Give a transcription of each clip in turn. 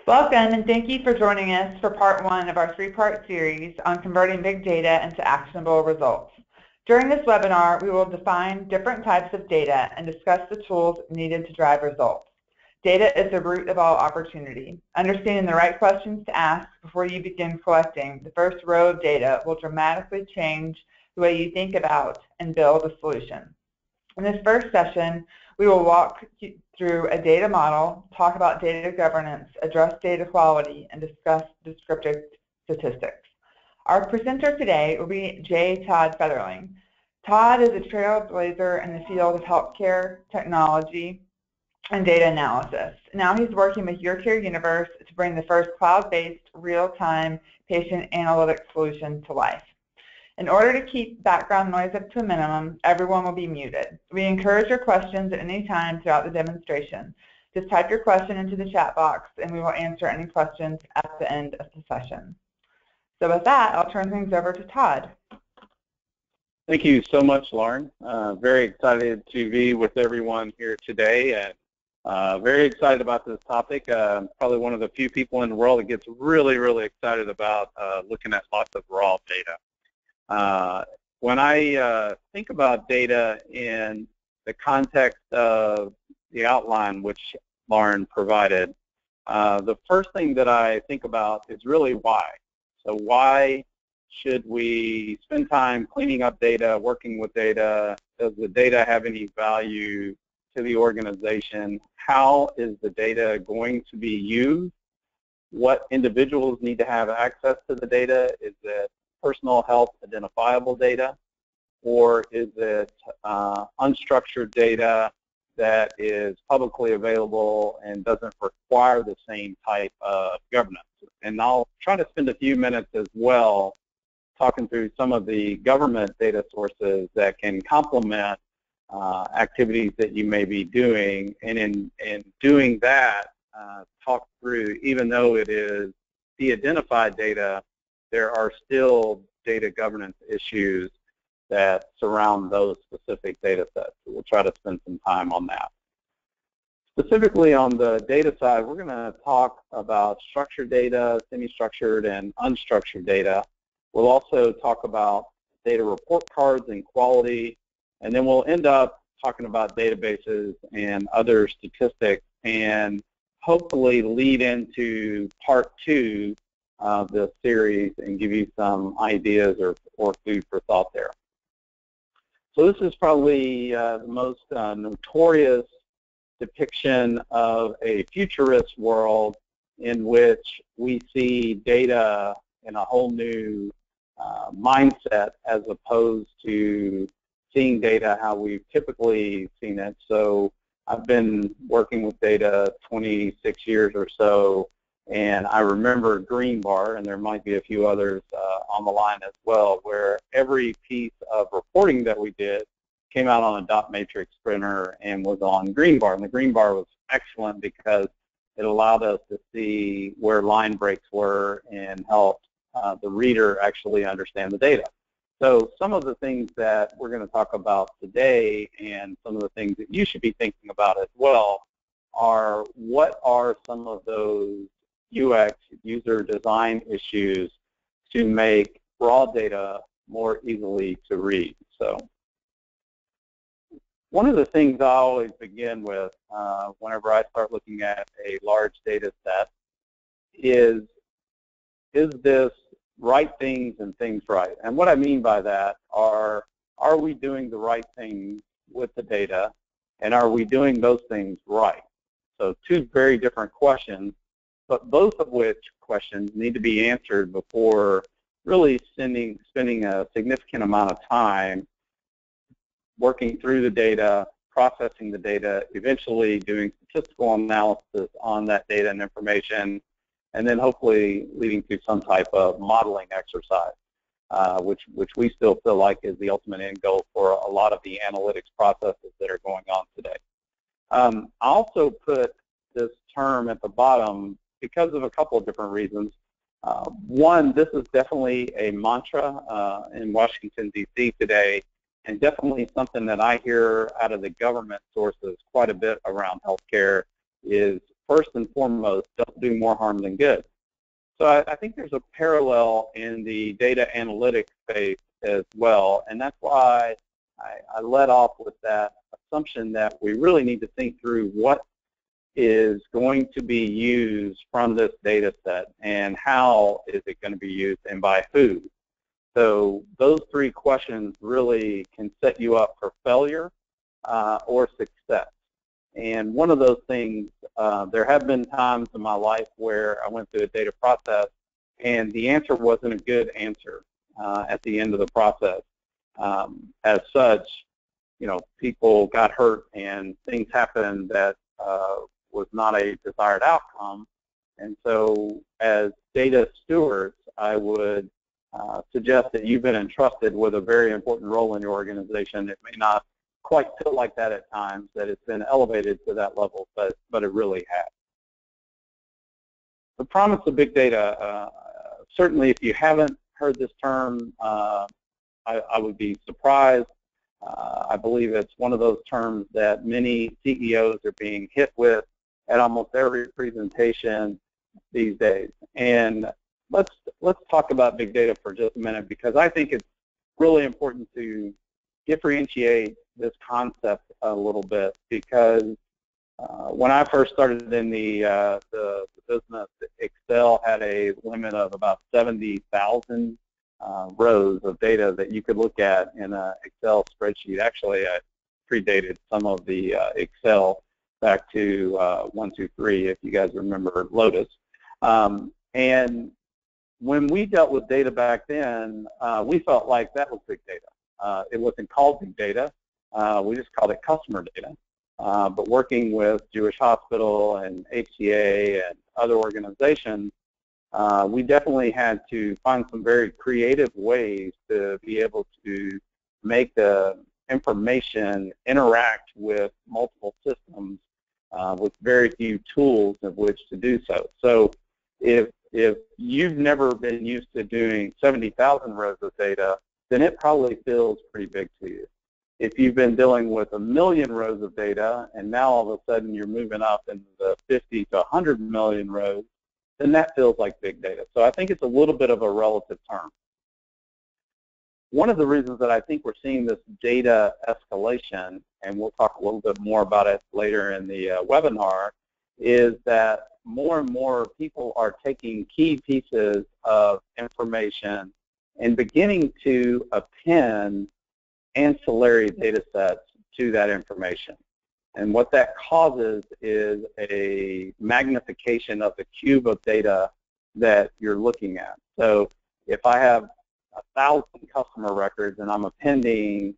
Welcome, and thank you for joining us for part one of our three-part series on converting big data into actionable results. During this webinar, we will define different types of data and discuss the tools needed to drive results. Data is the root of all opportunity. Understanding the right questions to ask before you begin collecting the first row of data will dramatically change the way you think about and build a solution. In this first session, we will walk through a data model, talk about data governance, address data quality, and discuss descriptive statistics. Our presenter today will be J Tod Fetherling. Todd is a trailblazer in the field of healthcare technology and data analysis. Now he's working with YourCareUniverse to bring the first cloud-based, real-time patient analytics solution to life. In order to keep background noise up to a minimum, everyone will be muted. We encourage your questions at any time throughout the demonstration. Just type your question into the chat box and we will answer any questions at the end of the session. So with that, I'll turn things over to Todd. Thank you so much, Lauren. Very excited to be with everyone here today, and very excited about this topic. Probably one of the few people in the world that gets really excited about looking at lots of raw data. When I think about data in the context of the outline which Lauren provided, the first thing that I think about is really why. So why should we spend time cleaning up data, working with data? Does the data have any value to the organization? How is the data going to be used? What individuals need to have access to the data? Is it personal health identifiable data, or is it unstructured data that is publicly available and doesn't require the same type of governance? And I'll try to spend a few minutes as well talking through some of the government data sources that can complement activities that you may be doing, and in doing that, talk through, even though it is de-identified data, there are still data governance issues that surround those specific data sets. So we'll try to spend some time on that. Specifically on the data side, we're going to talk about structured data, semi-structured, and unstructured data. We'll also talk about data report cards and quality, and then we'll end up talking about databases and other statistics, and hopefully lead into part two of the series and give you some ideas or food for thought there. So this is probably the most notorious depiction of a futurist world in which we see data in a whole new mindset as opposed to seeing data how we've typically seen it. So I've been working with data 26 years or so, and I remember Greenbar, and there might be a few others on the line as well, where every piece of reporting that we did came out on a dot matrix printer and was on Greenbar. And the Greenbar was excellent because it allowed us to see where line breaks were and helped the reader actually understand the data. So some of the things that we're going to talk about today, and some of the things that you should be thinking about as well, are what are some of those UX, user design issues, to make raw data more easily to read. So one of the things I always begin with whenever I start looking at a large data set is this right things and things right? And what I mean by that are we doing the right things with the data, and are we doing those things right? So two very different questions, but both of which questions need to be answered before really spending a significant amount of time working through the data, processing the data, eventually doing statistical analysis on that data and information, and then hopefully leading to some type of modeling exercise, which we still feel like is the ultimate end goal for a lot of the analytics processes that are going on today. I also put this term at the bottom because of a couple of different reasons. One, this is definitely a mantra in Washington, D.C. today, and definitely something that I hear out of the government sources quite a bit around healthcare is first and foremost, don't do more harm than good. So I think there's a parallel in the data analytics space as well, and that's why I led off with that assumption that we really need to think through what is going to be used from this data set and how is it going to be used and by who. So those three questions really can set you up for failure or success. And one of those things, there have been times in my life where I went through a data process and the answer wasn't a good answer at the end of the process. As such, people got hurt and things happened that was not a desired outcome. And so as data stewards, I would suggest that you've been entrusted with a very important role in your organization. It may not quite feel like that at times, that it's been elevated to that level, but it really has. The promise of big data, certainly if you haven't heard this term, I would be surprised. I believe it's one of those terms that many CEOs are being hit with at almost every presentation these days. And let's talk about big data for just a minute, because I think it's really important to differentiate this concept a little bit, because when I first started in the business, Excel had a limit of about 70,000 rows of data that you could look at in an Excel spreadsheet. Actually, I predated some of the Excel back to 123, if you guys remember Lotus. And when we dealt with data back then, we felt like that was big data. It wasn't called big data. We just called it customer data. But working with Jewish Hospital and HCA and other organizations, we definitely had to find some very creative ways to be able to make the information interact with multiple systems with very few tools of which to do so. So if you've never been used to doing 70,000 rows of data, then it probably feels pretty big to you. If you've been dealing with 1 million rows of data and now all of a sudden you're moving up into the 50 to 100 million rows, then that feels like big data. So I think it's a little bit of a relative term. One of the reasons that I think we're seeing this data escalation, and we'll talk a little bit more about it later in the webinar, is that more and more people are taking key pieces of information and beginning to append ancillary data sets to that information. And what that causes is a magnification of the cube of data that you're looking at. So if I have 1,000 customer records and I'm appending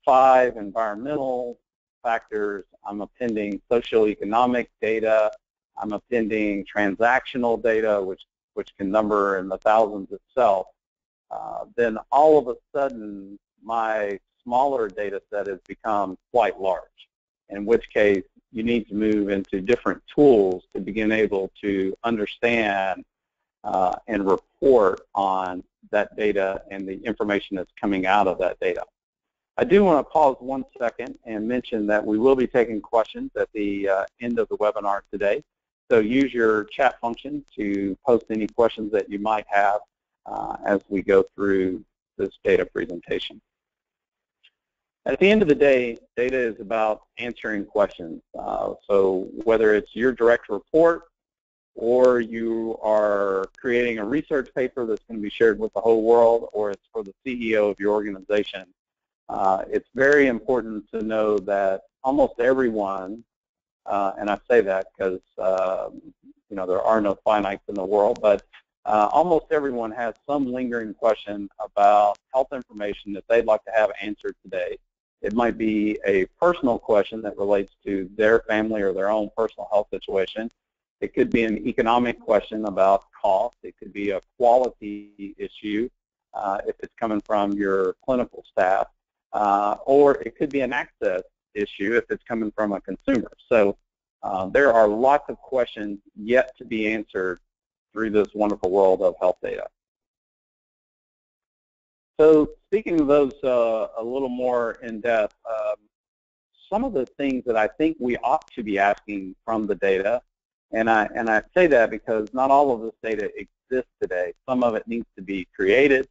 5 environmental factors, I'm appending socioeconomic data, I'm appending transactional data, which can number in the thousands itself, then all of a sudden my smaller data set has become quite large, in which case you need to move into different tools to begin able to understand and report on that data and the information that's coming out of that data. I do want to pause 1 second and mention that we will be taking questions at the end of the webinar today. So use your chat function to post any questions that you might have as we go through this data presentation. At the end of the day, data is about answering questions. So whether it's your direct report or you are creating a research paper that's going to be shared with the whole world, or it's for the CEO of your organization, it's very important to know that almost everyone, and I say that because there are no finites in the world, but almost everyone has some lingering question about health information that they'd like to have answered today. It might be a personal question that relates to their family or their own personal health situation. It could be an economic question about cost. It could be a quality issue if it's coming from your clinical staff. Or it could be an access issue if it's coming from a consumer. So there are lots of questions yet to be answered through this wonderful world of health data. So speaking of those a little more in depth, some of the things that I think we ought to be asking from the data. And I say that because not all of this data exists today. Some of it needs to be created.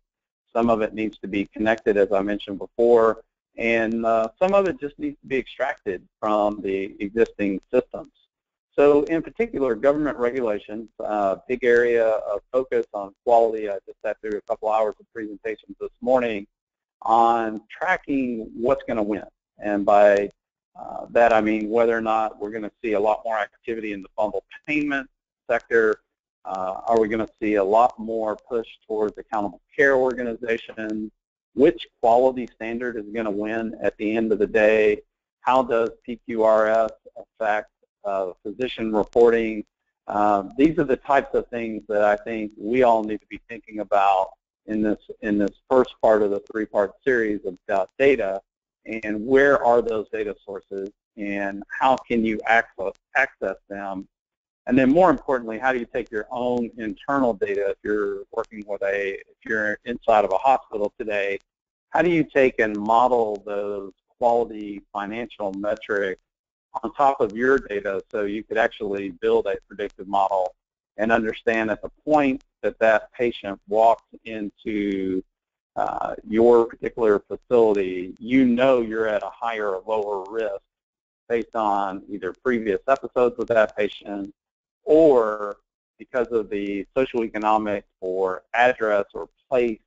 Some of it needs to be connected, as I mentioned before. And some of it just needs to be extracted from the existing systems. So in particular, government regulations, big area of focus on quality. I just sat through a couple hours of presentations this morning on tracking what's going to win. And by that I mean whether or not we're going to see a lot more activity in the bundle payment sector. Are we going to see a lot more push towards accountable care organizations? Which quality standard is going to win at the end of the day? How does PQRS affect physician reporting? These are the types of things that I think we all need to be thinking about in this first part of the three-part series about data, and where are those data sources, and how can you access them? And then more importantly, how do you take your own internal data if you're working with if you're inside of a hospital today, how do you take and model those quality financial metrics on top of your data so you could actually build a predictive model and understand at the point that that patient walks into your particular facility, you know you're at a higher or lower risk based on either previous episodes with that patient or because of the socioeconomic or address or place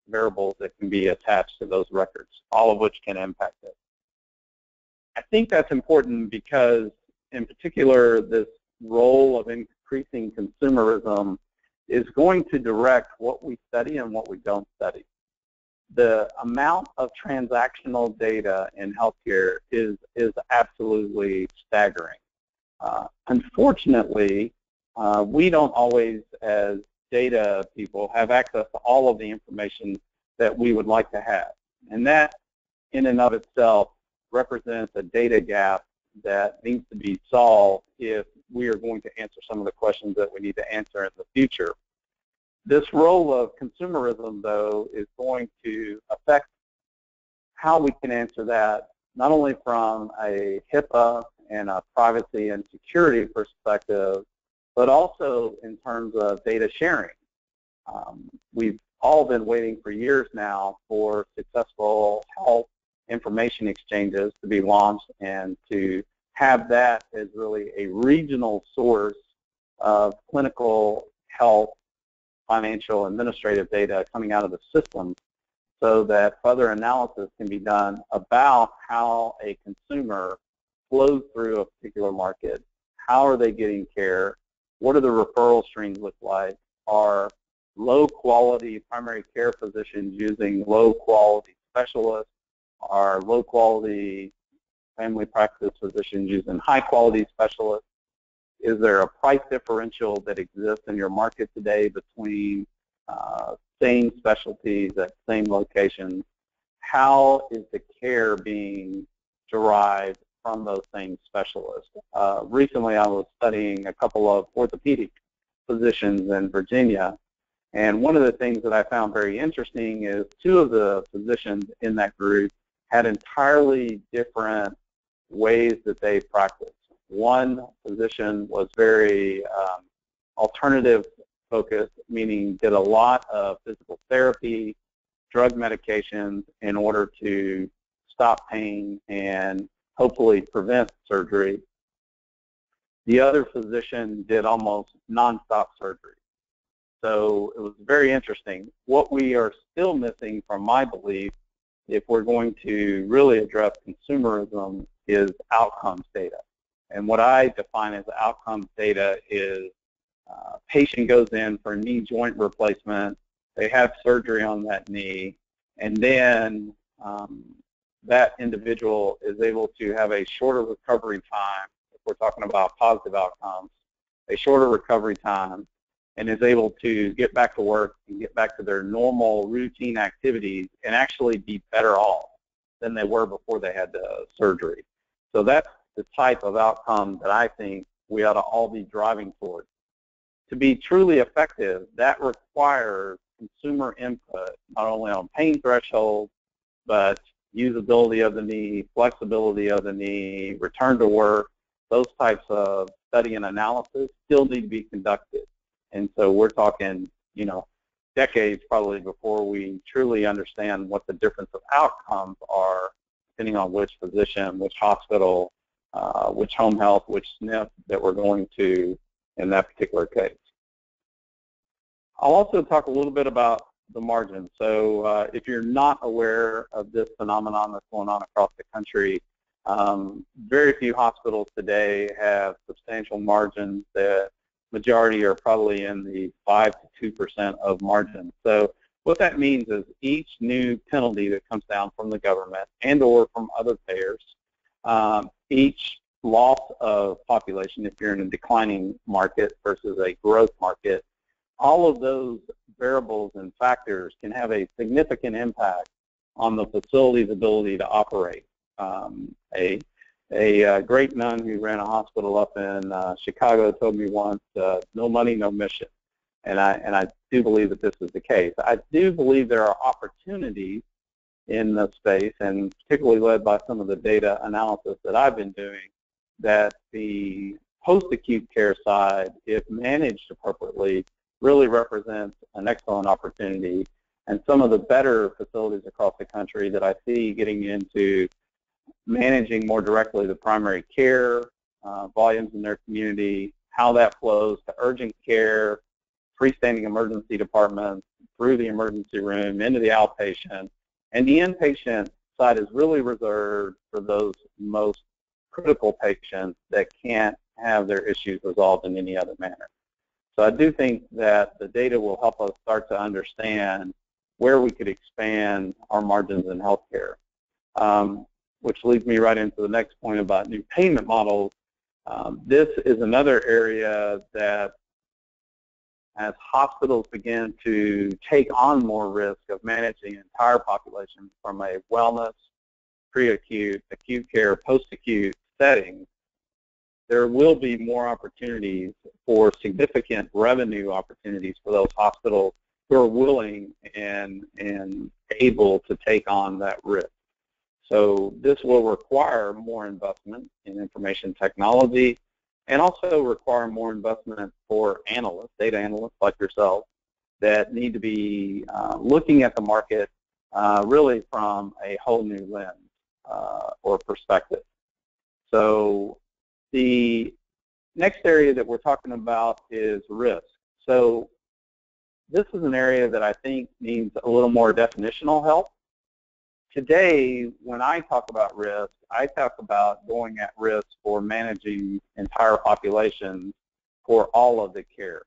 variables that can be attached to those records, all of which can impact it. I think that's important because, in particular, this role of increasing consumerism is going to direct what we study and what we don't study. The amount of transactional data in healthcare is absolutely staggering. Unfortunately, we don't always, as data people, have access to all of the information that we would like to have. And that, in and of itself, represents a data gap that needs to be solved if we are going to answer some of the questions that we need to answer in the future. This role of consumerism, though, is going to affect how we can answer that, not only from a HIPAA and a privacy and security perspective, but also in terms of data sharing. We've all been waiting for years now for successful health information exchanges to be launched and to have that as really a regional source of clinical health, financial, administrative data coming out of the system so that further analysis can be done about how a consumer flows through a particular market. How are they getting care? What do the referral streams look like? Are low-quality primary care physicians using low-quality specialists? Are low-quality family practice physicians using high-quality specialists? Is there a price differential that exists in your market today between same specialties at same locations? How is the care being derived from those same specialists? Recently, I was studying a couple of orthopedic physicians in Virginia, and one of the things that I found very interesting is two of the physicians in that group had entirely different ways that they practiced. One physician was very alternative focused, meaning did a lot of physical therapy, drug medications in order to stop pain and hopefully prevent surgery. The other physician did almost nonstop surgery. So it was very interesting. What we are still missing, from my belief, if we're going to really address consumerism, is outcomes data. And what I define as outcomes data is patient goes in for a knee joint replacement, they have surgery on that knee, and then that individual is able to have a shorter recovery time, if we're talking about positive outcomes, a shorter recovery time, and is able to get back to work and get back to their normal routine activities and actually be better off than they were before they had the surgery. So that's the type of outcome that I think we ought to all be driving towards. To be truly effective, that requires consumer input, not only on pain thresholds, but usability of the knee, flexibility of the knee, return to work, those types of study and analysis still need to be conducted. And so we're talking, decades probably before we truly understand what the difference of outcomes are, depending on which physician, which hospital, which home health, which SNF that we're going to in that particular case. I'll also talk a little bit about the margin. So if you're not aware of this phenomenon that's going on across the country, very few hospitals today have substantial margins. The majority are probably in the 5 to 2% of margin. So what that means is each new penalty that comes down from the government and or from other payers, each loss of population, if you're in a declining market versus a growth market, all of those variables and factors can have a significant impact on the facility's ability to operate. A great nun who ran a hospital up in Chicago told me once, no money, no mission. And I do believe that this is the case. I do believe there are opportunities in the space, and particularly led by some of the data analysis that I've been doing, that the post-acute care side, if managed appropriately, really represents an excellent opportunity. And some of the better facilities across the country that I see getting into managing more directly the primary care volumes in their community, how that flows to urgent care, freestanding emergency departments, through the emergency room, into the outpatient. And the inpatient side is really reserved for those most critical patients that can't have their issues resolved in any other manner. So I do think that the data will help us start to understand where we could expand our margins in healthcare, which leads me right into the next point about new payment models. This is another area that, as hospitals begin to take on more risk of managing the entire population from a wellness, pre-acute, acute care, post-acute setting, there will be more opportunities for significant revenue opportunities for those hospitals who are willing and able to take on that risk. So this will require more investment in information technology, and also require more investment for analysts, data analysts like yourself, that need to be looking at the market really from a whole new lens or perspective. So the next area that we're talking about is risk. So this is an area that I think needs a little more definitional help. Today, when I talk about risk, I talk about going at risk for managing entire populations for all of the care.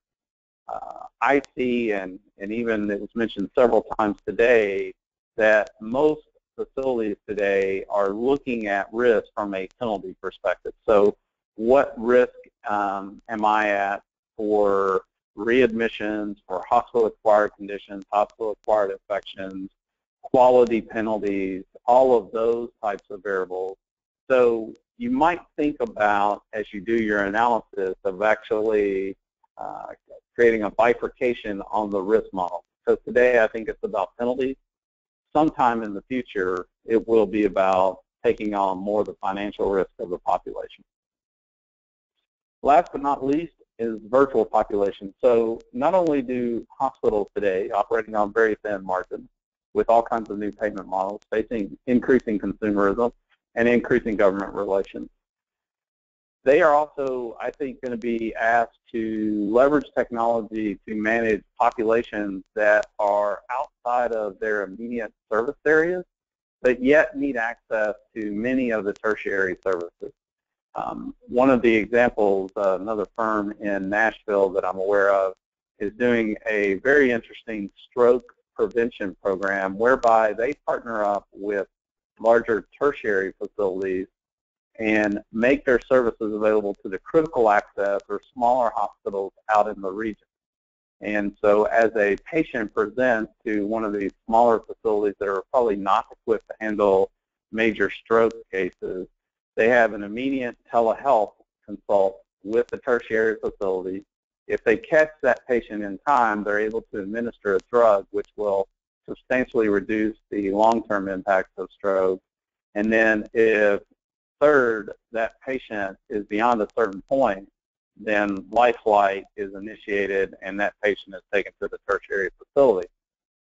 I see, and even it was mentioned several times today, that most facilities today are looking at risk from a penalty perspective. So what risk am I at for readmissions, for hospital-acquired conditions, hospital-acquired infections, quality penalties, all of those types of variables. So you might think about, as you do your analysis, of actually creating a bifurcation on the risk model. So today I think it's about penalties. Sometime in the future, it will be about taking on more of the financial risk of the population. Last but not least is virtual population. So not only do hospitals today, operating on very thin margins, with all kinds of new payment models, facing increasing consumerism and increasing government relations, they are also, I think, going to be asked to leverage technology to manage populations that are outside of their immediate service areas, but yet need access to many of the tertiary services. One of the examples, another firm in Nashville that I'm aware of, is doing a very interesting stroke prevention program whereby they partner up with larger tertiary facilities and make their services available to the critical access or smaller hospitals out in the region. And so as a patient presents to one of these smaller facilities that are probably not equipped to handle major stroke cases, they have an immediate telehealth consult with the tertiary facility. If they catch that patient in time, they're able to administer a drug which will substantially reduce the long-term impacts of stroke. And then if third, that patient is beyond a certain point, then life flight is initiated and that patient is taken to the tertiary facility.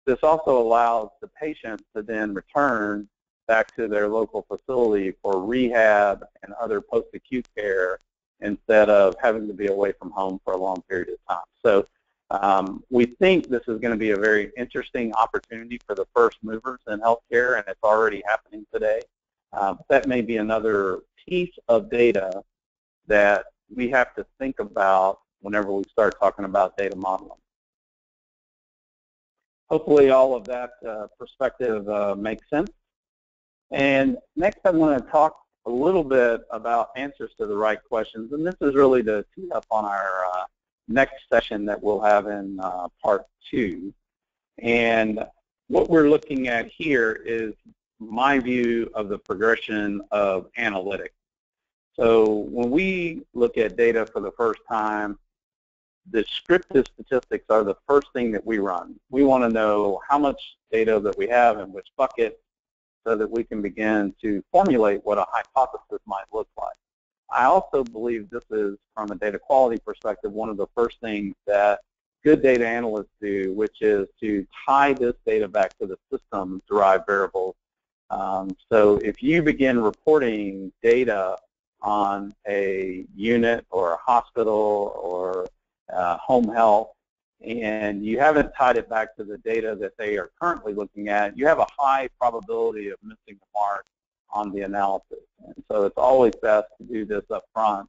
This also allows the patient to then return back to their local facility for rehab and other post-acute care instead of having to be away from home for a long period of time. So we think this is going to be a very interesting opportunity for the first movers in healthcare, and it's already happening today. That may be another piece of data that we have to think about whenever we start talking about data modeling. Hopefully all of that perspective makes sense. And next I'm going to talk a little bit about answers to the right questions, and this is really to tee up on our next session that we'll have in part 2. And what we're looking at here is my view of the progression of analytics. So when we look at data for the first time, descriptive statistics are the first thing that we run. We want to know how much data that we have in which bucket so that we can begin to formulate what a hypothesis might look like. I also believe this is, from a data quality perspective, one of the first things that good data analysts do, which is to tie this data back to the system-derived variables. So if you begin reporting data on a unit or a hospital or home health, and you haven't tied it back to the data that they are currently looking at, you have a high probability of missing the mark on the analysis. And so it's always best to do this up front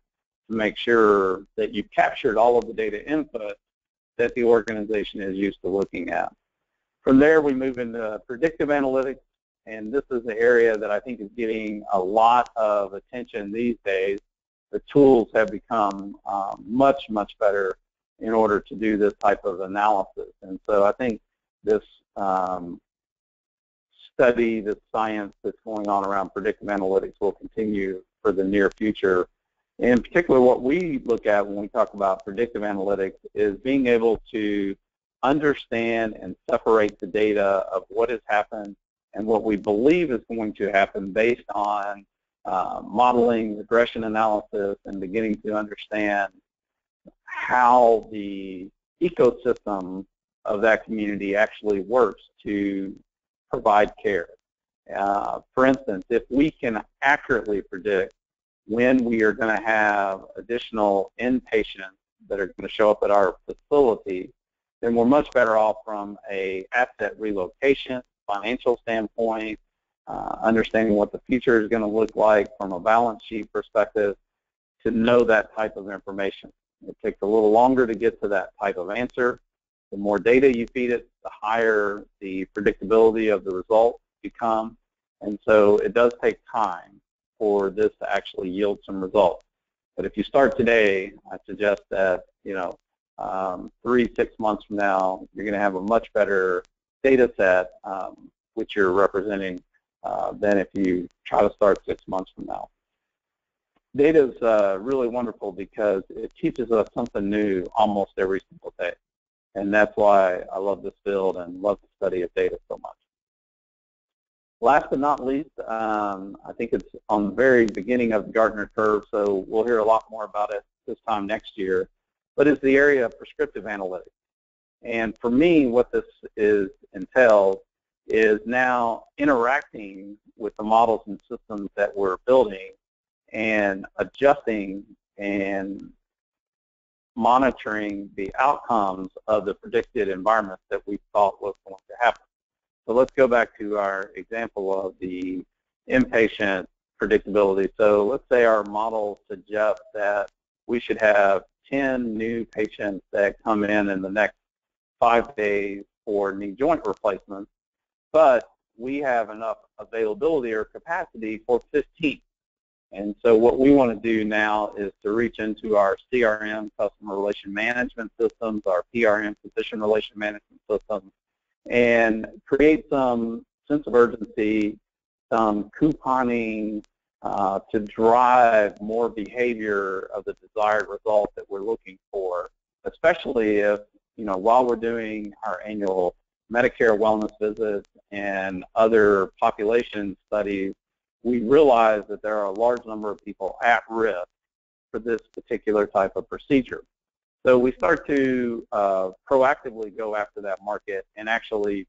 to make sure that you've captured all of the data input that the organization is used to looking at. From there, we move into predictive analytics, and this is the area that I think is getting a lot of attention these days. The tools have become much, much better in order to do this type of analysis. And so I think this study, this science that's going on around predictive analytics will continue for the near future. In particular, what we look at when we talk about predictive analytics is being able to understand and separate the data of what has happened and what we believe is going to happen based on modeling, regression analysis, and beginning to understand how the ecosystem of that community actually works to provide care. For instance, if we can accurately predict when we are going to have additional inpatients that are going to show up at our facility, then we're much better off from an asset relocation, financial standpoint, understanding what the future is going to look like from a balance sheet perspective, to know that type of information. It takes a little longer to get to that type of answer. The more data you feed it, the higher the predictability of the results become. And so it does take time for this to actually yield some results. But if you start today, I suggest that, 3-6 months from now, you're going to have a much better data set which you're representing than if you try to start 6 months from now. Data is really wonderful because it teaches us something new almost every single day. And that's why I love this field and love the study of data so much. Last but not least, I think it's on the very beginning of the Gartner curve, so we'll hear a lot more about it this time next year, but it's the area of prescriptive analytics. And for me, what this entails is now interacting with the models and systems that we're building and adjusting and monitoring the outcomes of the predicted environment that we thought was going to happen. So let's go back to our example of the inpatient predictability. So let's say our model suggests that we should have 10 new patients that come in the next 5 days for knee joint replacements, but we have enough availability or capacity for 15. And so what we want to do now is to reach into our CRM, customer relation management systems, our PRM, physician relation management systems, and create some sense of urgency, some couponing to drive more behavior of the desired result that we're looking for, especially if, while we're doing our annual Medicare wellness visits and other population studies, we realize that there are a large number of people at risk for this particular type of procedure. So we start to proactively go after that market and actually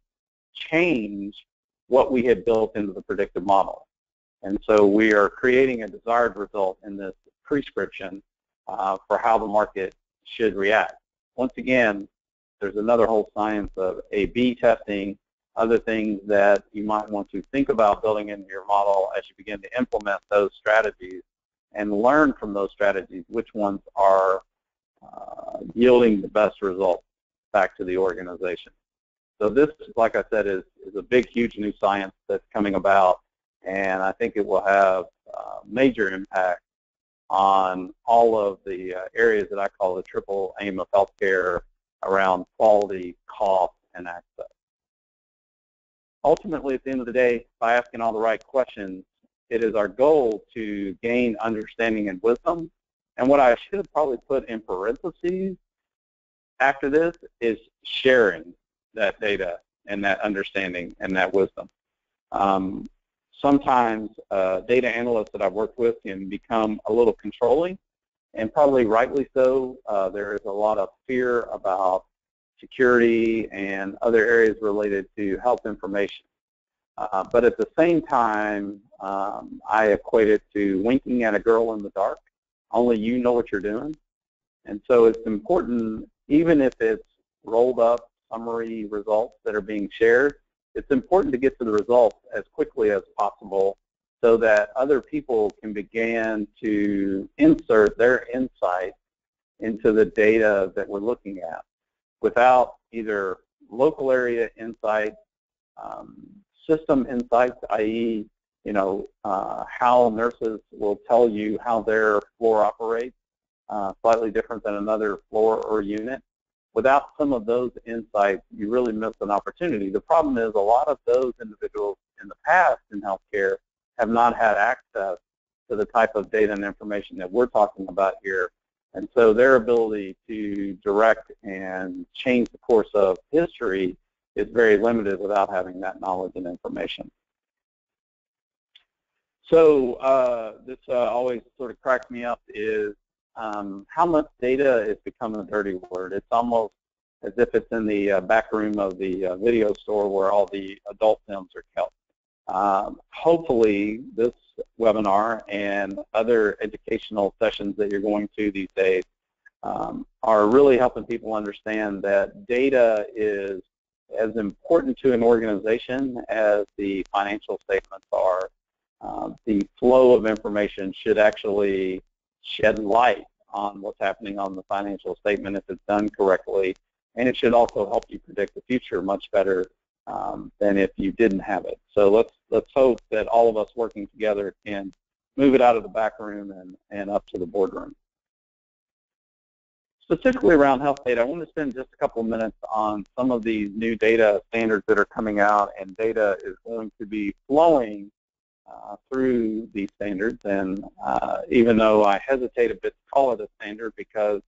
change what we had built into the predictive model. And so we are creating a desired result in this prescription for how the market should react. Once again, there's another whole science of A/B testing, other things that you might want to think about building into your model as you begin to implement those strategies and learn from those strategies which ones are yielding the best results back to the organization. So this, like I said, is a big, huge new science that's coming about, and I think it will have major impact on all of the areas that I call the triple aim of healthcare around quality, cost, and access. Ultimately, at the end of the day, by asking all the right questions, it is our goal to gain understanding and wisdom. And what I should have probably put in parentheses after this is sharing that data and that understanding and that wisdom. Sometimes data analysts that I've worked with can become a little controlling, and probably rightly so. There is a lot of fear about security and other areas related to health information. But at the same time, I equate it to winking at a girl in the dark. Only you know what you're doing. And so it's important, even if it's rolled up summary results that are being shared, it's important to get to the results as quickly as possible so that other people can begin to insert their insight into the data that we're looking at without either local area insight, system insights, i.e., how nurses will tell you how their floor operates, slightly different than another floor or unit. Without some of those insights, you really miss an opportunity. The problem is a lot of those individuals in the past in healthcare have not had access to the type of data and information that we're talking about here. And so their ability to direct and change the course of history is very limited without having that knowledge and information. So this always sort of cracks me up is how much data is becoming a dirty word. It's almost as if it's in the back room of the video store where all the adult films are kept. Hopefully this webinar and other educational sessions that you're going to these days are really helping people understand that data is as important to an organization as the financial statements are. The flow of information should actually shed light on what's happening on the financial statement if it's done correctly, and it should also help you predict the future much better than if you didn't have it. So let's hope that all of us working together can move it out of the back room and up to the boardroom. Specifically around health data, I want to spend just a couple of minutes on some of these new data standards that are coming out, and data is going to be flowing through these standards. And even though I hesitate a bit to call it a standard because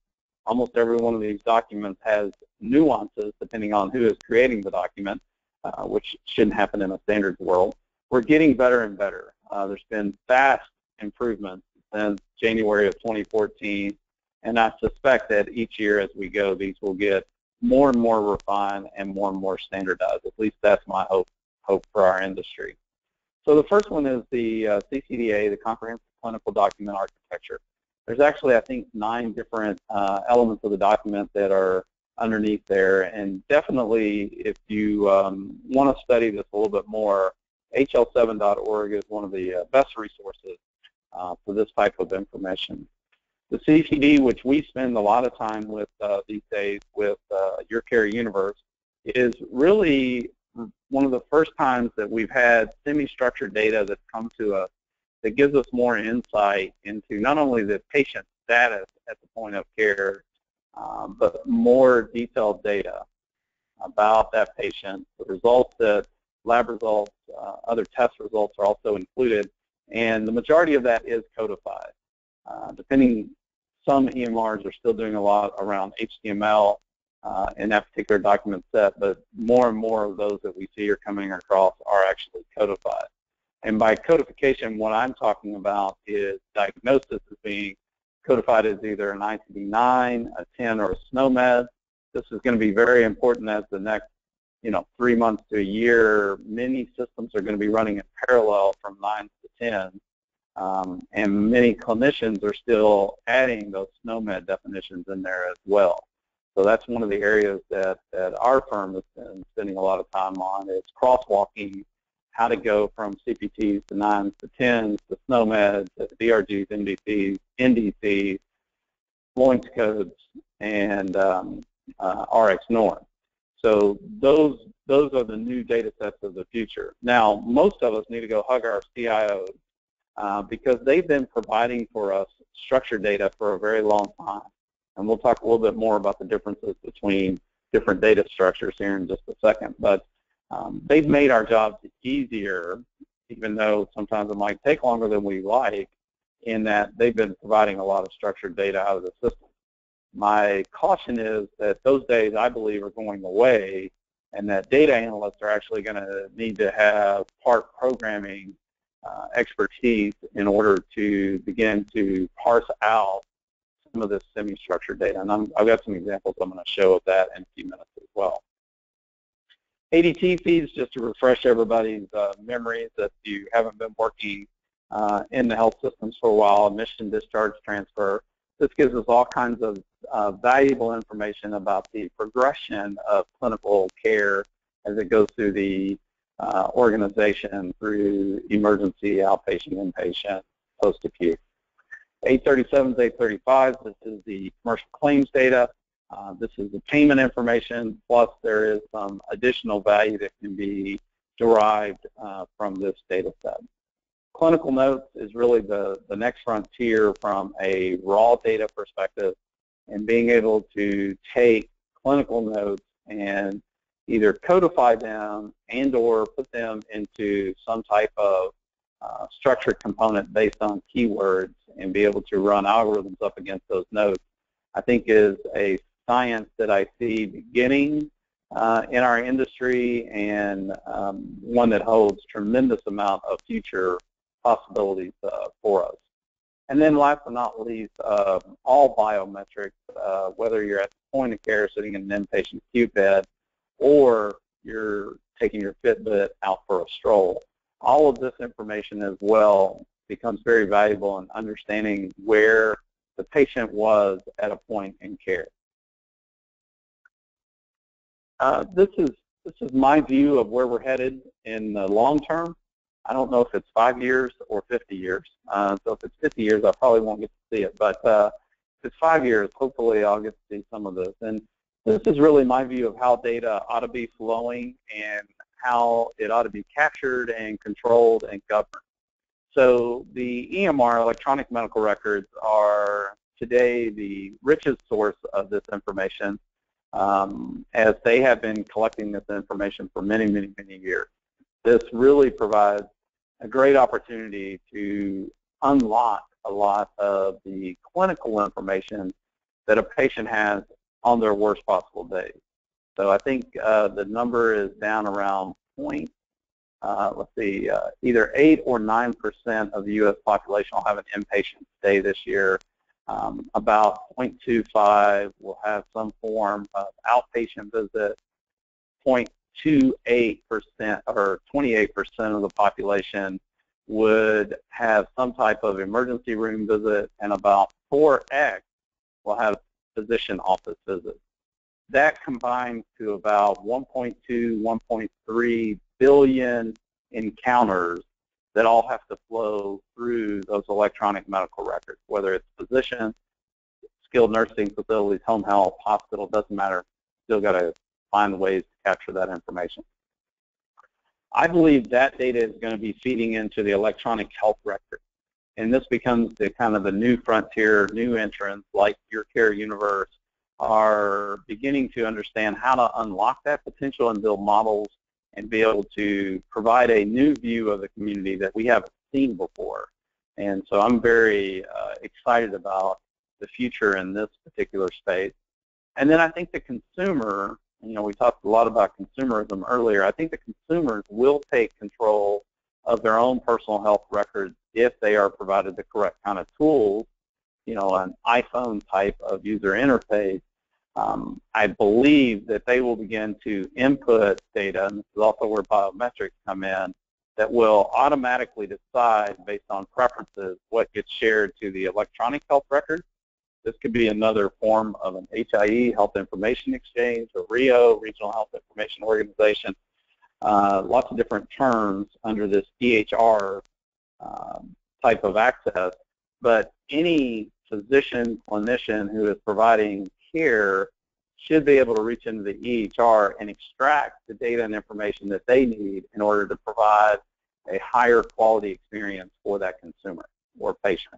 almost every one of these documents has nuances depending on who is creating the document, which shouldn't happen in a standards world, we're getting better and better. There's been vast improvements since January of 2014, and I suspect that each year as we go, these will get more and more refined and more standardized. At least that's my hope for our industry. So the first one is the CCDA, the Comprehensive Clinical Document Architecture. There's actually, I think, 9 different elements of the document that are underneath there, and definitely if you want to study this a little bit more, hl7.org is one of the best resources for this type of information. The CCD, which we spend a lot of time with these days with YourCareUniverse, is really one of the first times that we've had semi-structured data that's come to us that gives us more insight into not only the patient status at the point of care, but more detailed data about that patient. The results, that lab results, other test results are also included, and the majority of that is codified. Some EMRs are still doing a lot around HTML. in that particular document set, but more and more of those that we see are coming across are actually codified. And by codification, what I'm talking about is diagnosis as being codified as either an ICD-9, a 10, or a SNOMED. This is going to be very important as the next 3 months to a year. Many systems are going to be running in parallel from 9 to 10. And many clinicians are still adding those SNOMED definitions in there as well. So that's one of the areas that our firm has been spending a lot of time on, is crosswalking how to go from CPTs to 9s to 10s to SNOMEDs to DRGs, MDCs, NDCs, Floyd's codes, and RX norms. So those are the new data sets of the future. Now, most of us need to go hug our CIOs because they've been providing for us structured data for a very long time. And we'll talk a little bit more about the differences between different data structures here in just a second. But they've made our jobs easier, even though sometimes it might take longer than we like, in that they've been providing a lot of structured data out of the system. My caution is that those days, I believe, are going away, and that data analysts are actually going to need to have part programming expertise in order to begin to parse out some of this semi-structured data. And I've got some examples I'm going to show of that in a few minutes as well. ADT feeds, just to refresh everybody's memories that you haven't been working in the health systems for a while, admission, discharge, transfer. This gives us all kinds of valuable information about the progression of clinical care as it goes through the organization, through emergency, outpatient, inpatient, post-acute. 837s, 835s, this is the commercial claims data. This is the payment information, plus there is some additional value that can be derived from this data set. Clinical notes is really the next frontier from a raw data perspective, and being able to take clinical notes and either codify them and or put them into some type of structured component based on keywords and be able to run algorithms up against those notes, I think is a science that I see beginning in our industry, and one that holds tremendous amount of future possibilities for us. And then last but not least, all biometrics, whether you're at the point of care sitting in an inpatient acute bed or you're taking your Fitbit out for a stroll, all of this information as well becomes very valuable in understanding where the patient was at a point in care. This is my view of where we're headed in the long term. I don't know if it's 5 years or 50 years. So if it's 50 years, I probably won't get to see it. But if it's 5 years, hopefully I'll get to see some of this. And this is really my view of how data ought to be flowing and how it ought to be captured and controlled and governed. So the EMR, electronic medical records, are today the richest source of this information, as they have been collecting this information for many, many, many years. This really provides a great opportunity to unlock a lot of the clinical information that a patient has on their worst possible days. So I think the number is down around either 8 or 9% of the U.S. population will have an inpatient stay this year. About 0.25 will have some form of outpatient visit. 0.28% or 28% of the population would have some type of emergency room visit, and about 4x will have physician office visits. That combines to about 1.2, 1.3 billion encounters that all have to flow through those electronic medical records, whether it's physician, skilled nursing facilities, home health, hospital, doesn't matter. Still got to find ways to capture that information. I believe that data is going to be feeding into the electronic health record, and this becomes the kind of the new frontier. New entrants like YourCareUniverse are beginning to understand how to unlock that potential and build models and be able to provide a new view of the community that we haven't seen before. And so I'm very excited about the future in this particular space. And then I think the consumer, we talked a lot about consumerism earlier. I think the consumers will take control of their own personal health records if they are provided the correct kind of tools, an iPhone type of user interface. I believe that they will begin to input data, and this is also where biometrics come in, that will automatically decide based on preferences what gets shared to the electronic health record. This could be another form of an HIE, Health Information Exchange, or RIO, Regional Health Information Organization. Lots of different terms under this EHR type of access. But any physician, clinician who is providing care should be able to reach into the EHR and extract the data and information that they need in order to provide a higher quality experience for that consumer or patient.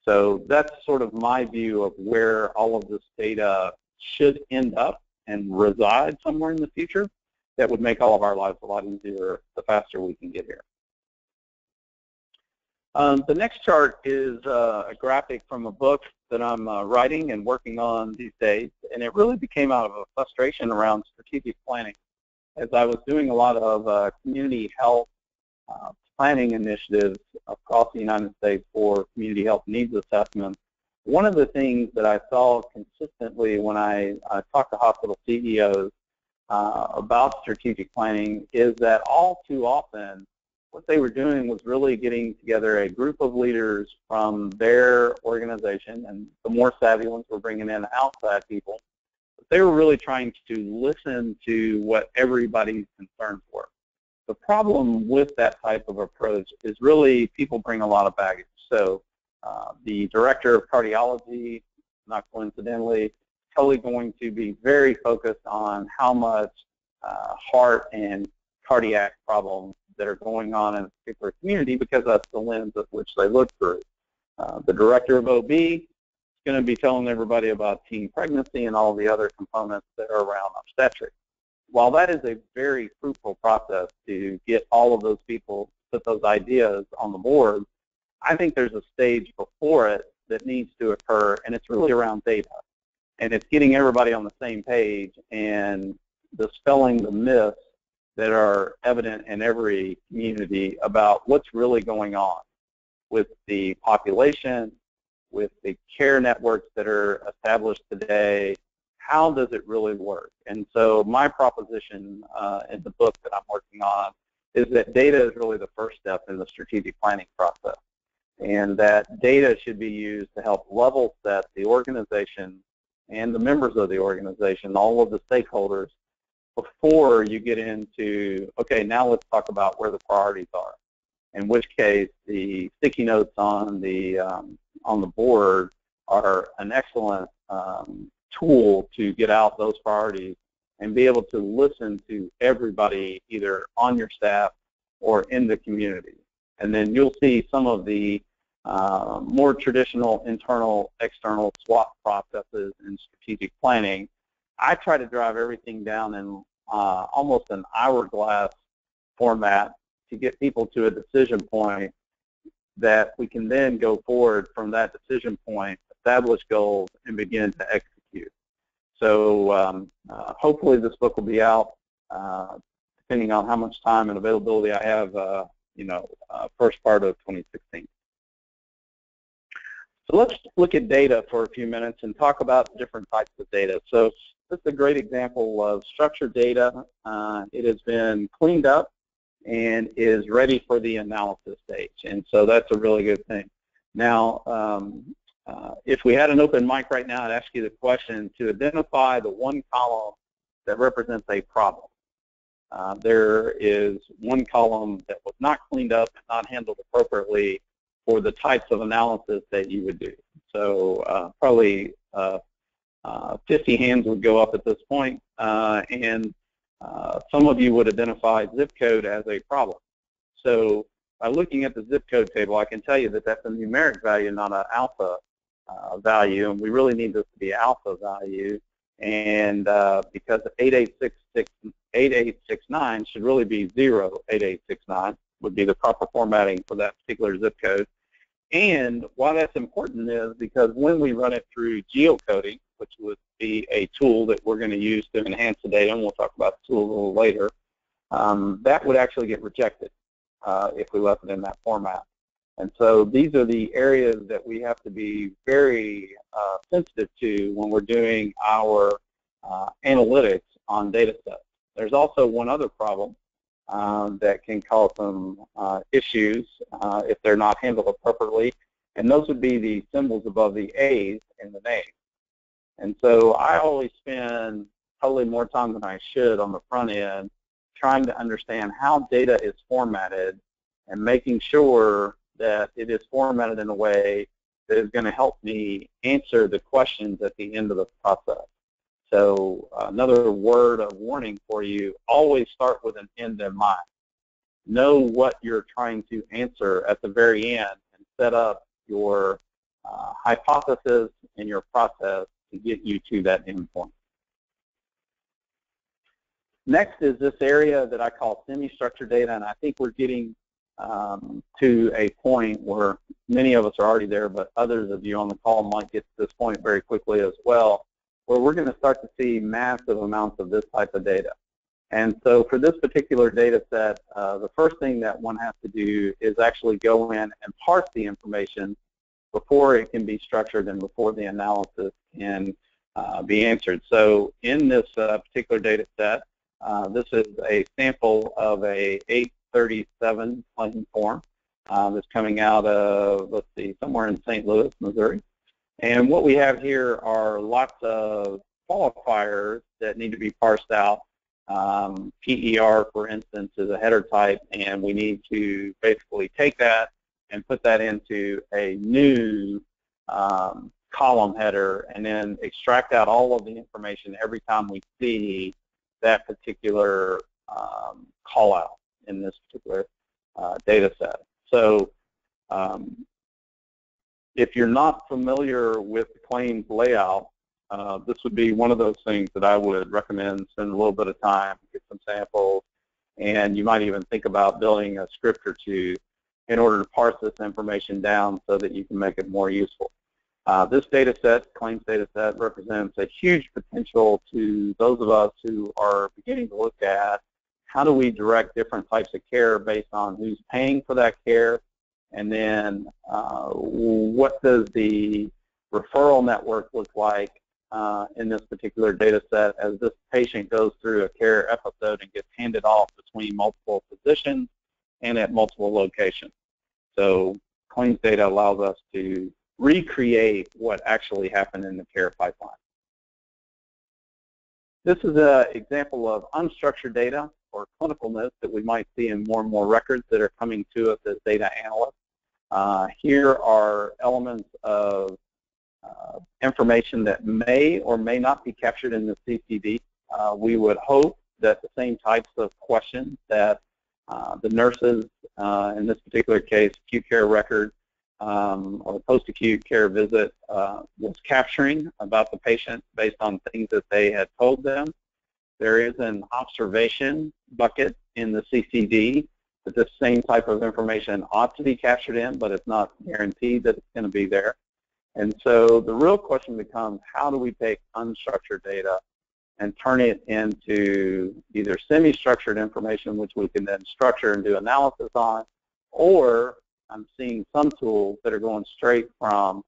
So that's sort of my view of where all of this data should end up and reside somewhere in the future. That would make all of our lives a lot easier the faster we can get here. The next chart is a graphic from a book that I'm writing and working on these days, and it really became out of a frustration around strategic planning. As I was doing a lot of community health planning initiatives across the United States for community health needs assessments, one of the things that I saw consistently when I talked to hospital CEOs about strategic planning is that all too often what they were doing was really getting together a group of leaders from their organization, and the more savvy ones were bringing in outside people. But they were really trying to listen to what everybody's concerns were. The problem with that type of approach is really people bring a lot of baggage. So the director of cardiology, not coincidentally, totally going to be very focused on how much heart and cardiac problems that are going on in a particular community because that's the lens of which they look through. The director of OB is going to be telling everybody about teen pregnancy and all the other components that are around obstetrics. While that is a very fruitful process to get all of those people, put those ideas on the board, I think there's a stage before it that needs to occur, and it's really around data. And it's getting everybody on the same page and dispelling the myths that are evident in every community about what's really going on with the population, with the care networks that are established today. How does it really work? And so my proposition in the book that I'm working on is that data is really the first step in the strategic planning process, and that data should be used to help level set the organization and the members of the organization, all of the stakeholders, before you get into, okay, now let's talk about where the priorities are. In which case, the sticky notes on the board are an excellent tool to get out those priorities and be able to listen to everybody either on your staff or in the community. And then you'll see some of the more traditional internal, external SWOT processes in strategic planning. I try to drive everything down in almost an hourglass format to get people to a decision point that we can then go forward from that decision point, establish goals, and begin to execute. So hopefully this book will be out, depending on how much time and availability I have, first part of 2016. So let's look at data for a few minutes and talk about different types of data. So this is a great example of structured data. It has been cleaned up and is ready for the analysis stage, and so that's a really good thing. Now, if we had an open mic right now, I'd ask you the question to identify the one column that represents a problem. There is one column that was not cleaned up and not handled appropriately for the types of analysis that you would do. So probably 50 hands would go up at this point, and some of you would identify zip code as a problem. So by looking at the zip code table, I can tell you that that's a numeric value, not an alpha value, and we really need this to be alpha value. And because 8869 should really be 08869 would be the proper formatting for that particular zip code. And why that's important is because when we run it through geocoding, which would be a tool that we're going to use to enhance the data, and we'll talk about the tool a little later, that would actually get rejected if we left it in that format. And so these are the areas that we have to be very sensitive to when we're doing our analytics on data sets. There's also one other problem that can cause some issues if they're not handled appropriately, and those would be the symbols above the A's in the name. And so I always spend probably more time than I should on the front end trying to understand how data is formatted and making sure that it is formatted in a way that is going to help me answer the questions at the end of the process. So another word of warning for you, always start with an end in mind. Know what you're trying to answer at the very end and set up your hypothesis and your process to get you to that end point. Next is this area that I call semi-structured data, and I think we're getting to a point where many of us are already there, but others of you on the call might get to this point very quickly as well, where we're going to start to see massive amounts of this type of data. And so for this particular data set, the first thing that one has to do is actually go in and parse the information before it can be structured and before the analysis can be answered. So in this particular data set, this is a sample of a 837 claim form that's coming out of, let's see, somewhere in St. Louis, Missouri. And what we have here are lots of qualifiers that need to be parsed out. PER, for instance, is a header type, and we need to basically take that and put that into a new column header and then extract out all of the information every time we see that particular call out in this particular data set. So if you're not familiar with the claims layout, this would be one of those things that I would recommend spend a little bit of time, get some samples, and you might even think about building a script or two in order to parse this information down so that you can make it more useful. This data set, claims data set, represents a huge potential to those of us who are beginning to look at how do we direct different types of care based on who's paying for that care, and then what does the referral network look like in this particular data set as this patient goes through a care episode and gets handed off between multiple physicians and at multiple locations. So claims data allows us to recreate what actually happened in the care pipeline. This is an example of unstructured data or clinical notes that we might see in more and more records that are coming to us as data analysts. Here are elements of information that may or may not be captured in the CCD. We would hope that the same types of questions that the nurses, in this particular case, acute care record or post-acute care visit, was capturing about the patient based on things that they had told them. There is an observation bucket in the CCD that this same type of information ought to be captured in, but it's not guaranteed that it's going to be there. And so the real question becomes, how do we take unstructured data and turn it into either semi-structured information, which we can then structure and do analysis on, or I'm seeing some tools that are going straight from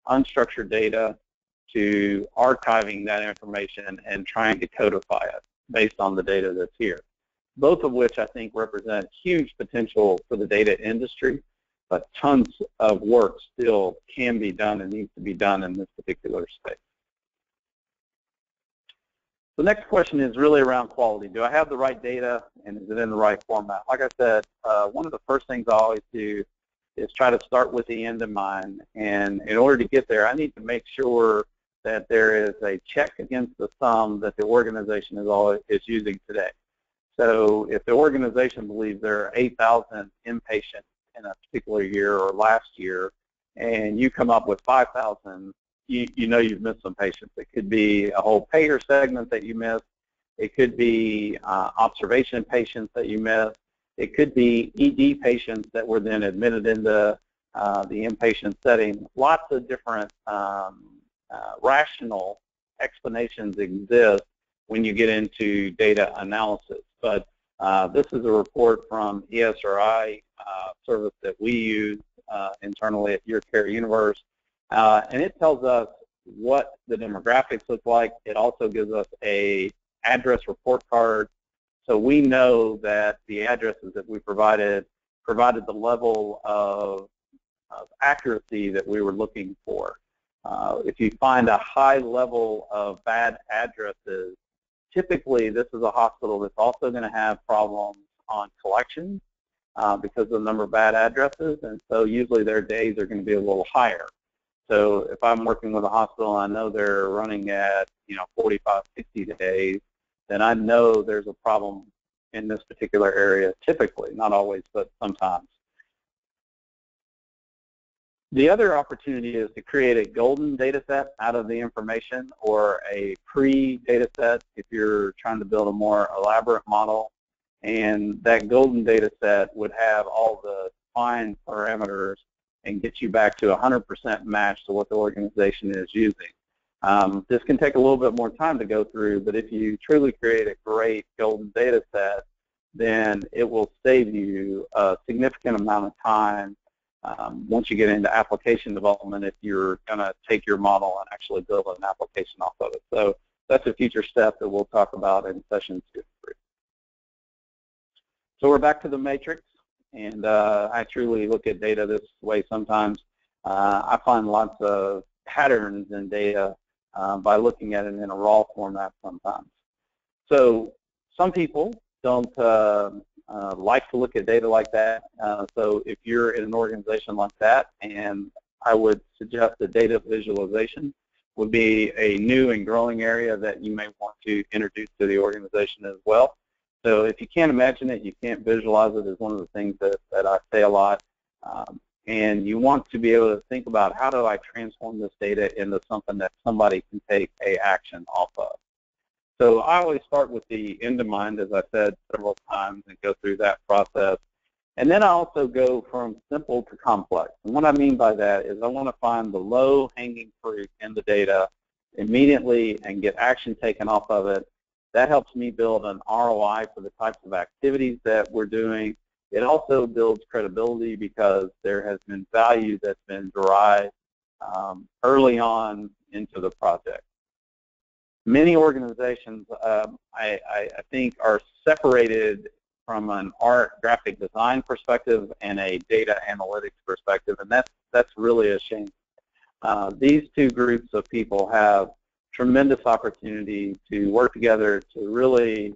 unstructured data to archiving that information and trying to codify it based on the data that's here. Both of which I think represent huge potential for the data industry, but tons of work still can be done and needs to be done in this particular space. The next question is really around quality. Do I have the right data, and is it in the right format? Like I said, one of the first things I always do is try to start with the end in mind, and in order to get there, I need to make sure that there is a check against the sum that the organization is using today. So if the organization believes there are 8,000 inpatients in a particular year or last year, and you come up with 5,000, you know you've missed some patients. It could be a whole payer segment that you missed. It could be observation patients that you missed. It could be ED patients that were then admitted into the inpatient setting. Lots of different rational explanations exist when you get into data analysis. But this is a report from ESRI service that we use internally at YourCareUniverse, and it tells us what the demographics look like. It also gives us a address report card, so we know that the addresses that we provided the level of accuracy that we were looking for. If you find a high level of bad addresses, typically this is a hospital that's also going to have problems on collections because of the number of bad addresses, and so usually their days are going to be a little higher. So if I'm working with a hospital and I know they're running at 45, 60 days, then I know there's a problem in this particular area, typically, not always, but sometimes. The other opportunity is to create a golden data set out of the information, or a pre-data set if you're trying to build a more elaborate model. And that golden data set would have all the fine parameters and get you back to 100% match to what the organization is using. This can take a little bit more time to go through, but if you truly create a great golden data set, then it will save you a significant amount of time once you get into application development if you're going to take your model and actually build an application off of it. So that's a future step that we'll talk about in session 2 and 3. So we're back to the matrix, and I truly look at data this way sometimes. I find lots of patterns in data by looking at it in a raw format sometimes. So some people don't like to look at data like that. So if you're in an organization like that, and I would suggest that data visualization would be a new and growing area that you may want to introduce to the organization as well. So if you can't imagine it, you can't visualize it, is one of the things that I say a lot. And you want to be able to think about, how do I transform this data into something that somebody can take an action off of? So I always start with the end in mind, as I said several times, and go through that process. And then I also go from simple to complex. And what I mean by that is I want to find the low-hanging fruit in the data immediately and get action taken off of it. That helps me build an ROI for the types of activities that we're doing. It also builds credibility because there has been value that's been derived early on into the project. Many organizations, I think, are separated from an art graphic design perspective and a data analytics perspective, and that's really a shame. These two groups of people have tremendous opportunity to work together to really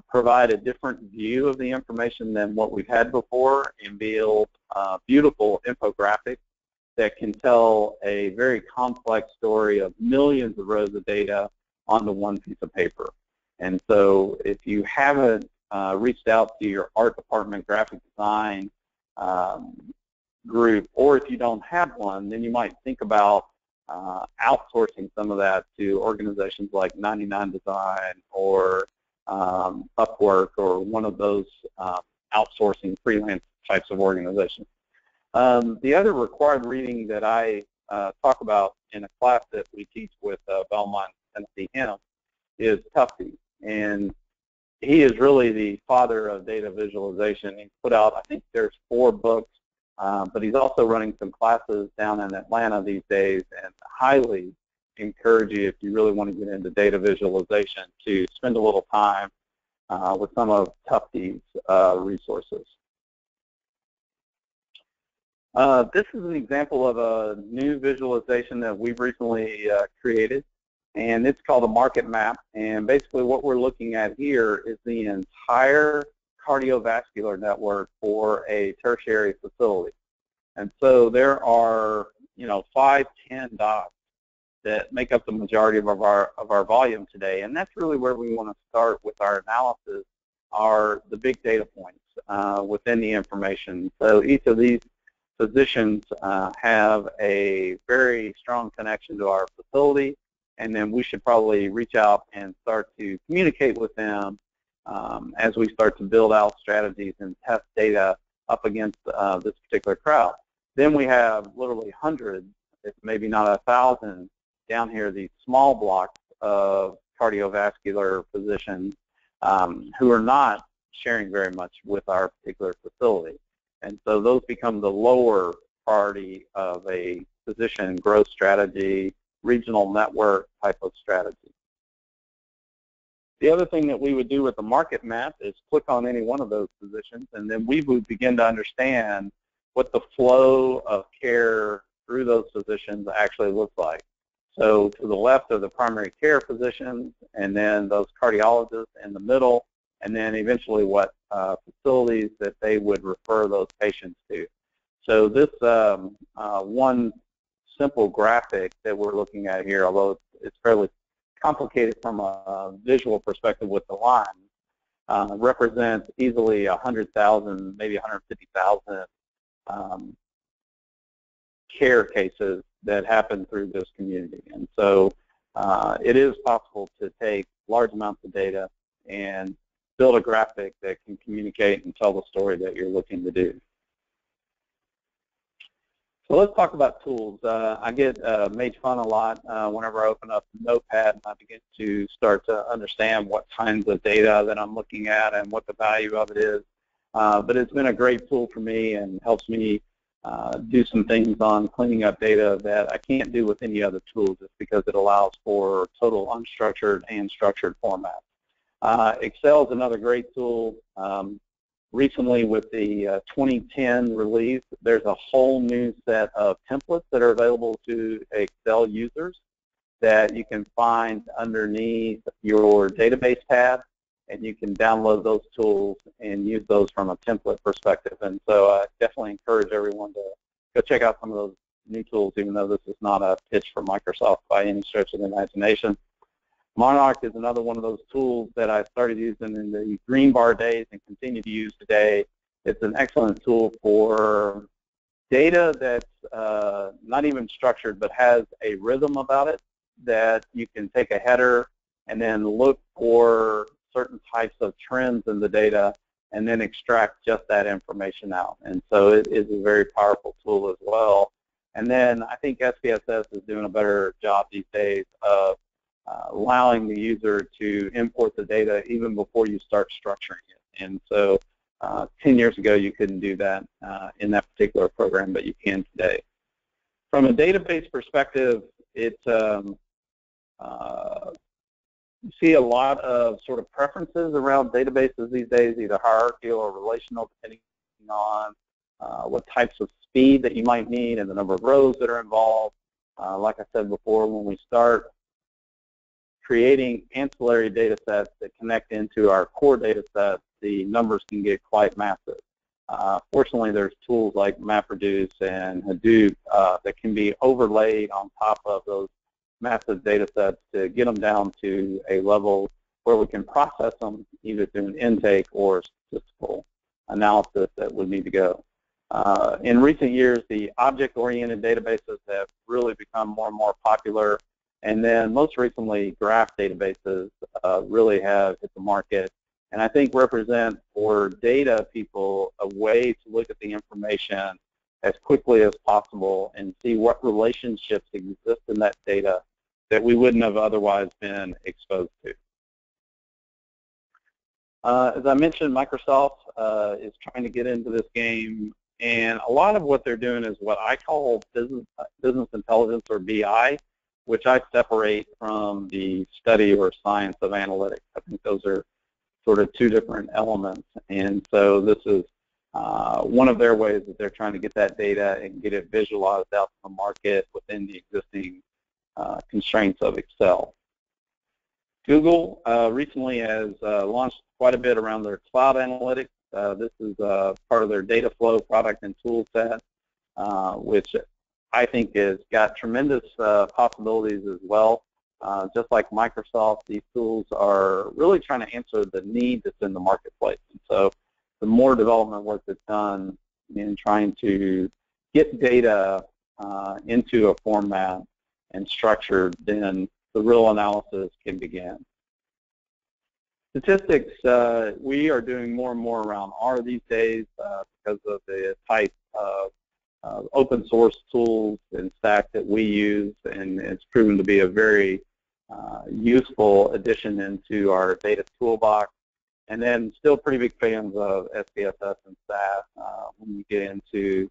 provide a different view of the information than what we've had before, and build beautiful infographics that can tell a very complex story of millions of rows of data onto one piece of paper. And so if you haven't reached out to your art department graphic design group, or if you don't have one, then you might think about outsourcing some of that to organizations like 99 Design or Upwork, or one of those outsourcing freelance types of organizations. The other required reading that I talk about in a class that we teach with Belmont Tennessee Him is Tufte, and he is really the father of data visualization. He put out, I think there's 4 books, but he's also running some classes down in Atlanta these days, and highly encourage you, if you really want to get into data visualization, to spend a little time with some of Tufte's resources. This is an example of a new visualization that we've recently created, and it's called a market map. And basically what we're looking at here is the entire cardiovascular network for a tertiary facility. And so there are 5, 10 dots that make up the majority of our volume today, and that's really where we want to start with our analysis, are the big data points within the information. So each of these physicians have a very strong connection to our facility, and then we should probably reach out and start to communicate with them as we start to build out strategies and test data up against this particular crowd. Then we have literally hundreds, if maybe not 1,000, down here these small blocks of cardiovascular physicians who are not sharing very much with our particular facility. And so those become the lower priority of a physician growth strategy, regional network type of strategy. The other thing that we would do with the market map is click on any one of those physicians, and then we would begin to understand what the flow of care through those physicians actually looks like. So to the left are the primary care physicians, and then those cardiologists in the middle, and then eventually what facilities that they would refer those patients to. So this one simple graphic that we're looking at here, although it's fairly complicated from a visual perspective with the line, represents easily 100,000, maybe 150,000 care cases that happen through this community. And so it is possible to take large amounts of data and build a graphic that can communicate and tell the story that you're looking to do. So let's talk about tools. I get made fun a lot whenever I open up Notepad and I begin to start to understand what kinds of data that I'm looking at and what the value of it is. But it's been a great tool for me and helps me do some things on cleaning up data that I can't do with any other tool, just because it allows for total unstructured and structured formats. Excel is another great tool. Recently, with the 2010 release, there's a whole new set of templates that are available to Excel users that you can find underneath your database tab, and you can download those tools and use those from a template perspective. And so I definitely encourage everyone to go check out some of those new tools, even though this is not a pitch for Microsoft by any stretch of the imagination. Monarch is another one of those tools that I started using in the green bar days and continue to use today. It's an excellent tool for data that's not even structured but has a rhythm about it, that you can take a header and then look for certain types of trends in the data and then extract just that information out. And so it is a very powerful tool as well. And then I think SPSS is doing a better job these days of allowing the user to import the data even before you start structuring it. And so 10 years ago you couldn't do that in that particular program, but you can today. From a database perspective, it's you see a lot of sort of preferences around databases these days, either hierarchical or relational, depending on what types of speed that you might need and the number of rows that are involved. Like I said before, when we start creating ancillary data sets that connect into our core data sets, the numbers can get quite massive. Fortunately, there's tools like MapReduce and Hadoop that can be overlaid on top of those massive data sets to get them down to a level where we can process them either through an intake or statistical analysis that would need to go. In recent years, the object-oriented databases have really become more and more popular. And then most recently, graph databases really have hit the market, and I think represent for data people a way to look at the information as quickly as possible and see what relationships exist in that data that we wouldn't have otherwise been exposed to. As I mentioned, Microsoft is trying to get into this game, and a lot of what they're doing is what I call business intelligence, or BI, which I separate from the study or science of analytics. I think those are sort of two different elements. And so this is one of their ways that they're trying to get that data and get it visualized out to the market within the existing constraints of Excel. Google recently has launched quite a bit around their cloud analytics. This is part of their data flow product and tool set, which I think has got tremendous possibilities as well. Just like Microsoft, these tools are really trying to answer the need that's in the marketplace. And so the more development work that's done in trying to get data into a format and structured, then the real analysis can begin. Statistics, we are doing more and more around R these days because of the type of open source tools and stack that we use, and it's proven to be a very useful addition into our data toolbox. And then still pretty big fans of SPSS and SAS when you get into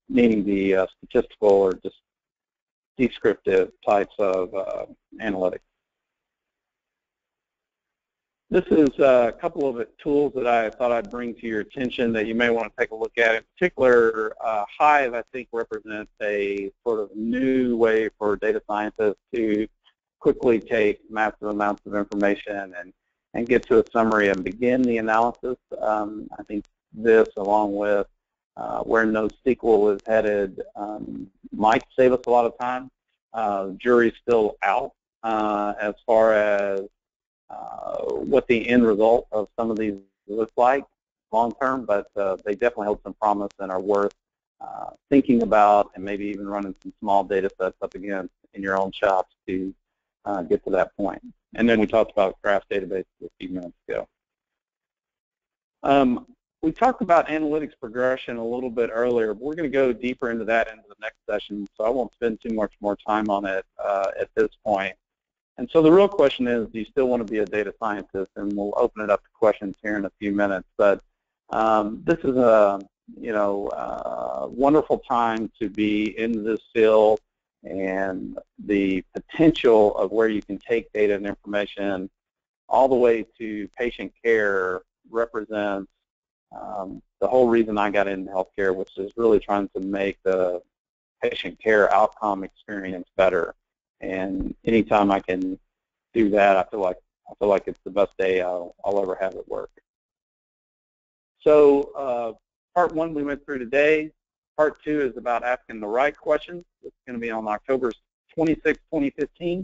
needing the statistical or just descriptive types of analytics. This is a couple of tools that I thought I'd bring to your attention that you may want to take a look at. In particular, Hive, I think, represents a sort of new way for data scientists to quickly take massive amounts of information and get to a summary and begin the analysis. I think this, along with where NoSQL is headed, might save us a lot of time. Jury's still out as far as what the end result of some of these look like long term, but they definitely hold some promise and are worth thinking about, and maybe even running some small data sets up against in your own shops to get to that point. And then we talked about graph databases a few minutes ago. We talked about analytics progression a little bit earlier, but we're going to go deeper into that into the next session, so I won't spend too much more time on it at this point. And so the real question is, do you still want to be a data scientist? And we'll open it up to questions here in a few minutes. But this is a wonderful time to be in this field, and the potential of where you can take data and information all the way to patient care represents the whole reason I got into healthcare, which is really trying to make the patient care outcome experience better. And anytime I can do that, I feel like it's the best day I'll ever have at work. So part one we went through today. Part two is about asking the right questions. It's going to be on October 26, 2015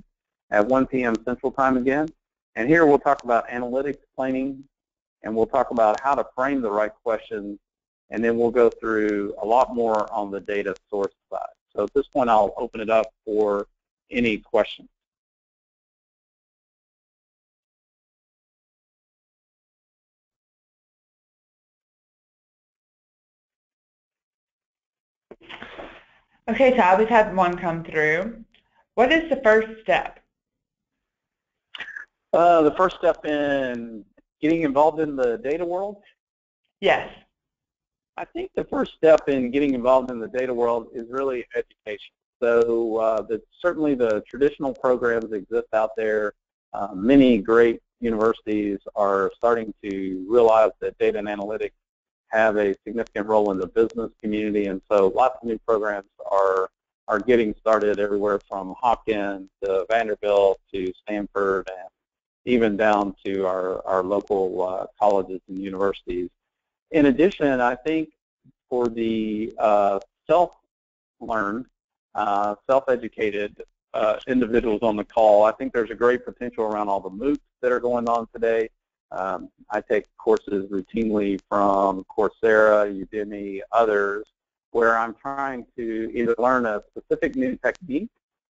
at 1 p.m. Central Time again. And here we'll talk about analytics planning, and we'll talk about how to frame the right questions, and then we'll go through a lot more on the data source side. So at this point, I'll open it up for any questions. Okay, Todd, we've had one come through. What is the first step? The first step in getting involved in the data world? Yes. I think the first step in getting involved in the data world is really education. So certainly the traditional programs exist out there. Many great universities are starting to realize that data and analytics have a significant role in the business community, and so lots of new programs are getting started everywhere from Hopkins to Vanderbilt to Stanford, and even down to our local colleges and universities. In addition, I think for the self-learned, self-educated individuals on the call, I think there's a great potential around all the MOOCs that are going on today. I take courses routinely from Coursera, Udemy, others, where I'm trying to either learn a specific new technique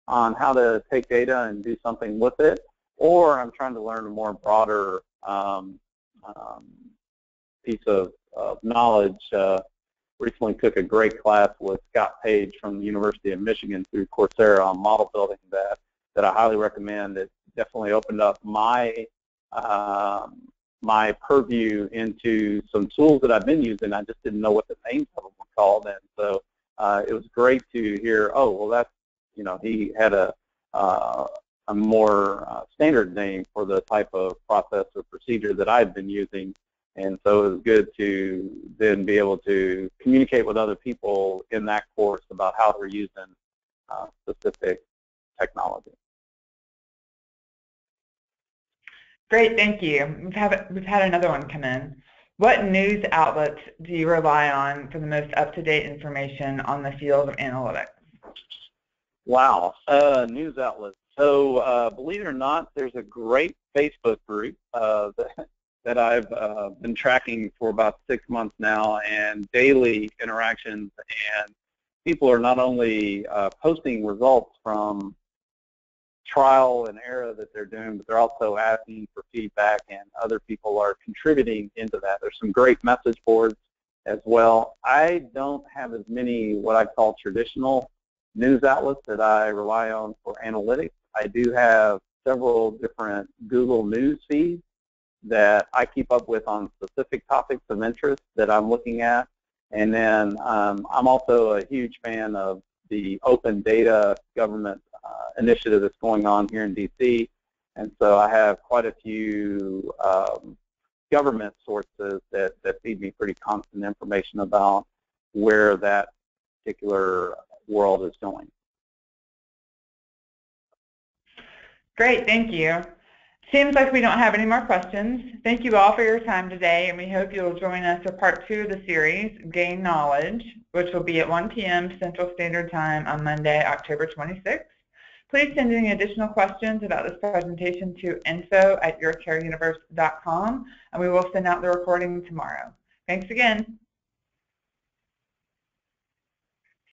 on how to take data and do something with it, or I'm trying to learn a more broader piece of knowledge. Recently took a great class with Scott Page from the University of Michigan through Coursera on model building that I highly recommend. It definitely opened up my my purview into some tools that I've been using. I just didn't know what the names of them were called, and so it was great to hear, oh, well, that's, he had a more standard name for the type of process or procedure that I've been using. And so it was good to then be able to communicate with other people in that course about how they're using specific technology. Great, thank you. We've had another one come in. What news outlets do you rely on for the most up-to-date information on the field of analytics? Wow, news outlets. So believe it or not, there's a great Facebook group that I've been tracking for about 6 months now, and daily interactions, and people are not only posting results from trial and error that they're doing, but they're also asking for feedback, and other people are contributing into that. There's some great message boards as well. I don't have as many what I call traditional news outlets that I rely on for analytics. I do have several different Google News feeds that I keep up with on specific topics of interest that I'm looking at. And then I'm also a huge fan of the open data government initiative that's going on here in DC. And so I have quite a few government sources that feed me pretty constant information about where that particular world is going. Great, thank you. Seems like we don't have any more questions. Thank you all for your time today, and we hope you'll join us for part 2 of the series, Gain Knowledge, which will be at 1 p.m. Central Standard Time on Monday, October 26th. Please send any additional questions about this presentation to info@YourCareUniverse.com, and we will send out the recording tomorrow. Thanks again.